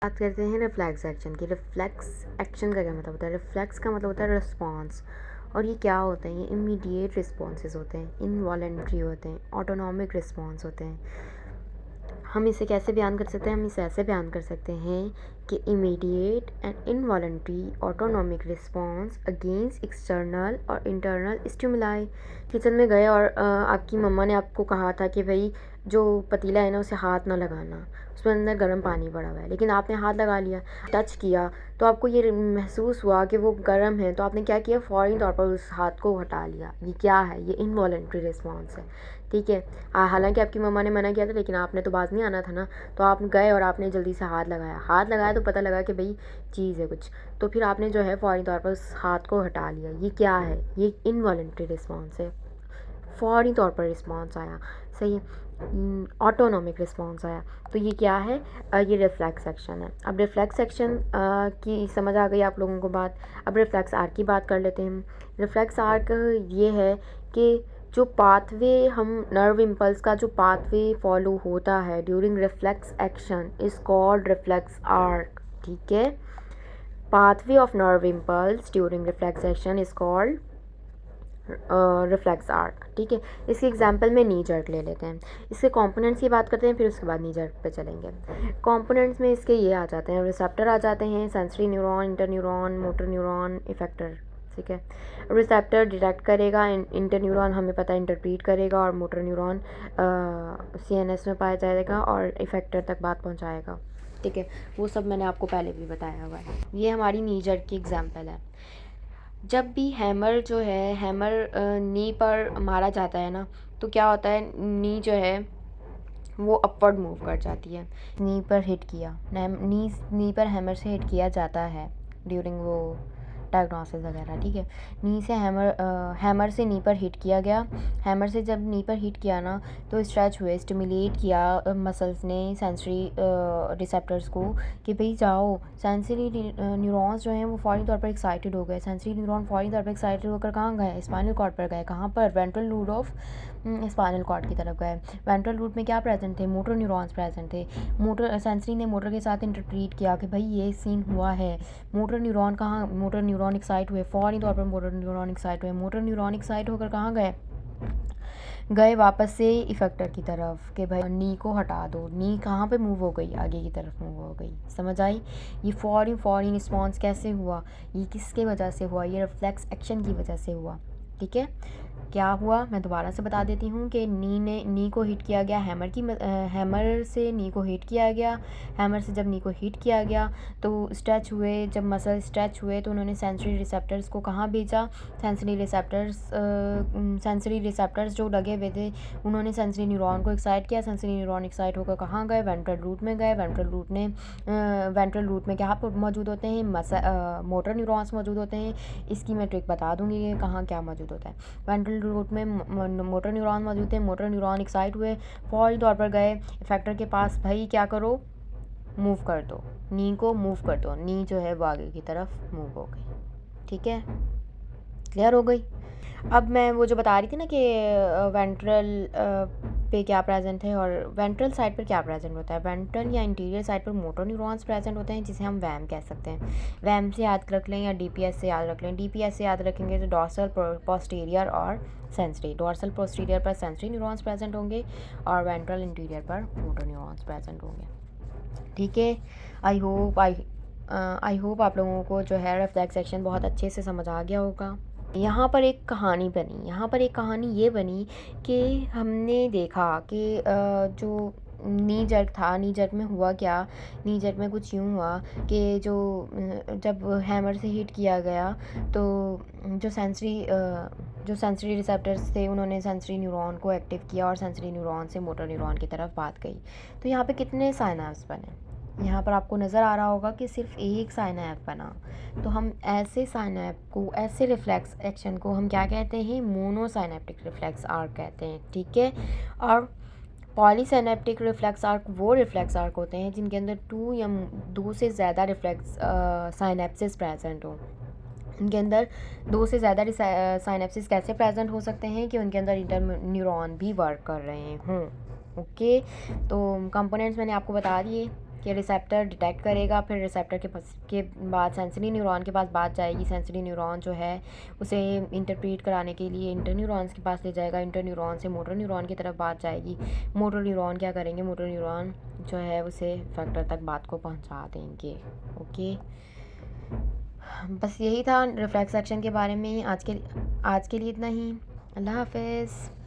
बात करते हैं रिफ्लेक्स एक्शन की। रिफ्लेक्स एक्शन का क्या मतलब होता है? रिफ्लेक्स का मतलब होता है रिस्पॉन्स। और ये क्या होते हैं? ये इमीडिएट रिस्पॉन्सेज होते हैं, इनवॉलेंट्री होते हैं, ऑटोनॉमिक रिस्पॉन्स होते हैं। हम इसे कैसे बयान कर सकते हैं? हम इसे ऐसे बयान कर सकते हैं कि immediate and involuntary autonomic response against external और इंटरनल स्टिमुलाई। किचन में गए और आपकी मम्मा ने आपको कहा था कि भाई जो पतीला है ना उसे हाथ ना लगाना, उसमें अंदर गर्म पानी पड़ा हुआ है, लेकिन आपने हाथ लगा लिया, टच किया, तो आपको ये महसूस हुआ कि वो गर्म है, तो आपने क्या किया? फ़ौरी तौर पर उस हाथ को हटा लिया। ये क्या है? ये इनवॉलेंट्री रिस्पॉन्स है। ठीक है। हालांकि आपकी मम्मा ने मना किया था, लेकिन आपने तो बाज नहीं आना था ना, तो आप गए और आपने जल्दी से हाथ लगाया तो पता लगा कि भाई चीज़ है कुछ, तो फिर आपने जो है फ़ौरी तौर पर उस हाथ को हटा लिया। ये क्या है? ये इनवॉलेंट्री रिस्पॉन्स है। फ़ौरी तौर पर रिस्पॉन्स आया, सही है, ऑटोनॉमिक रिस्पॉन्स आया। तो ये क्या है? ये रिफ्लेक्स एक्शन है। अब रिफ्लेक्स एक्शन की समझ आ गई आप लोगों को बात। अब रिफ्लेक्स आर्क की बात कर लेते हैं। रिफ्लेक्स आर्क ये है कि जो पाथवे हम नर्व इम्पल्स का जो पाथवे फॉलो होता है during reflex action is called reflex arc. ठीक है। Pathway of nerve impulse during reflex action is called reflex arc. ठीक है। इसके एग्जांपल में नी जर्क ले लेते हैं। इसके कंपोनेंट्स की बात करते हैं, फिर उसके बाद नी जर्क पे चलेंगे। कंपोनेंट्स में इसके ये आ जाते हैं, रिसेप्टर आ जाते हैं, sensory neuron, inter neuron, motor neuron, effector. ठीक है। रिसेप्टर डिटेक्ट करेगा, इंटर न्यूरॉन हमें पता है इंटरप्रीट करेगा, और मोटर न्यूरॉन CNS में पाया जाएगा और इफेक्टर तक बात पहुंचाएगा। ठीक है। वो सब मैंने आपको पहले भी बताया हुआ है। ये हमारी नी जर्क की एग्जांपल है। जब भी हैमर जो है, हैमर नी पर मारा जाता है ना, तो क्या होता है? नी जो है वो अपवर्ड मूव कर जाती है। नी पर हिट किया, नी पर हैमर से हिट किया जाता है ड्यूरिंग वो डायग्नोसिस वगैरह। ठीक है। नी से हैमर से नी पर हिट किया गया। हैमर से जब नी पर हिट किया ना, तो स्ट्रेच हुए, स्टिमुलेट किया मसल्स ने सेंसरी रिसेप्टर्स को कि भाई जाओ। सेंसरी न्यूरॉन्स जो हैं वो फौरी तौर पर एक्साइटेड हो गए। सेंसरी न्यूरॉन फौरी तौर पर एक्साइटेड होकर कहाँ गए? स्पाइनल कॉर्ड पर गए। कहाँ पर? वेंट्रल लूड ऑफ स्पाइनल कॉर्ड की तरफ गए। वेंट्रल लूड में क्या प्रेजेंट थे? मोटर न्यूरॉन्स प्रेजेंट थे। मोटर सेंसरी ने मोटर के साथ इंटरप्रीट किया कि भाई ये सीन हुआ है। मोटर न्यूरॉन कहाँ? मोटर न्यूरॉन एक्साइट हुए, फौरी तौर पर मोटर न्यूरॉन एक्साइट हुए। मोटर न्यूरॉन एक्साइट होकर कहाँ गए वापस से इफेक्टर की तरफ कि भाई नी को हटा दो। नी कहाँ पे मूव हो गई? आगे की तरफ मूव हो गई। समझ आई? ये फौरी रिस्पॉन्स कैसे हुआ? ये किसके वजह से हुआ? ये रिफ्लेक्स एक्शन की वजह से हुआ। ठीक है। क्या हुआ? मैं दोबारा से बता देती हूँ कि नी को हिट किया गया, हैमर से नी को हिट किया गया। हैमर से जब नी को हिट किया गया तो स्ट्रेच हुए। जब मसल स्ट्रेच हुए तो उन्होंने सेंसरी रिसेप्टर्स को कहाँ भेजा? सेंसरी रिसेप्टर्स जो लगे हुए थे उन्होंने सेंसरी न्यूरॉन को एक्साइट किया। सेंसरी न्यूरॉन एक्साइट होकर कहाँ गए? वेंट्रल रूट में गए। वेंट्रल रूट में क्या मौजूद होते हैं? मोटर न्यूरॉन्स मौजूद होते हैं। इसकी मैं ट्रिक बता दूंगी कि कहाँ क्या मौजूद होता है। वेंट्रल रूट में मोटर न्यूरॉन मौजूद थे। मोटर न्यूरॉन एक्साइट हुए, फौरी तौर पर गए इफेक्टर के पास, भाई क्या करो? मूव कर दो, नी को मूव कर दो। नी जो है वो आगे की तरफ मूव हो गई। ठीक है। क्लियर हो गई? अब मैं वो जो बता रही थी ना कि वेंट्रल पे क्या प्रेजेंट है और वेंट्रल साइड पर क्या प्रेजेंट होता है। वेंट्रल या इंटीरियर साइड पर मोटर न्यूरॉन्स प्रेजेंट होते हैं, जिसे हम वैम कह सकते हैं। वैम से याद रख लें या DPS से याद रख लें। DPS से याद रखेंगे तो डॉर्सल पोस्टीरियर और सेंसरी। डॉर्सल पोस्टीरियर पर सेंसरी न्यूरॉन्स प्रेजेंट होंगे और वेंट्रल इंटीरियर पर मोटर न्यूरॉन्स प्रेजेंट होंगे। ठीक है। आई होप आप लोगों को जो है रिफ्लेक्स एक्शन बहुत अच्छे से समझ आ गया होगा। यहाँ पर एक कहानी ये बनी कि हमने देखा कि जो नी जर्क था, नी जर्क में हुआ क्या? नी जर्क में कुछ यूँ हुआ कि जब हैमर से हिट किया गया तो जो सेंसरी रिसेप्टर्स थे उन्होंने सेंसरी न्यूरॉन को एक्टिव किया और सेंसरी न्यूरॉन से मोटर न्यूरॉन की तरफ बात गई। तो यहाँ पे कितने साइनैप्स बने? यहाँ पर आपको नज़र आ रहा होगा कि सिर्फ एक साइनैप बना। तो हम ऐसे साइनैप को, ऐसे रिफ्लेक्स एक्शन को हम क्या कहते हैं? मोनोसाइनेप्टिक रिफ्लेक्स आर्क कहते हैं। ठीक है। और पॉलीसाइनेप्टिक रिफ्लेक्स आर्क वो रिफ्लेक्स आर्क होते हैं जिनके अंदर 2 से ज़्यादा रिफ्लेक्स साइनेप्सिस प्रेजेंट हो। उनके अंदर 2 से ज़्यादा साइनेप्सिस कैसे प्रेजेंट हो सकते हैं? कि उनके अंदर इंटर न्यूरॉन भी वर्क कर रहे हों। ओके। तो कंपोनेंट्स मैंने आपको बता दिए। कि रिसेप्टर डिटेक्ट करेगा, फिर रिसेप्टर के बाद सेंसरी न्यूरॉन के पास बात जाएगी। सेंसरी न्यूरॉन जो है उसे इंटरप्रेट कराने के लिए इंटर न्यूरॉन्स के पास ले जाएगा। इंटर न्यूरॉन से मोटर न्यूरॉन की तरफ बात जाएगी। मोटर न्यूरॉन क्या करेंगे, मोटर न्यूरॉन जो है उसे इफेक्टर तक बात को पहुंचा देंगे। ओके, बस यही था रिफ्लेक्स एक्शन के बारे में। आज के लिए इतना ही। अल्लाह हाफिज़।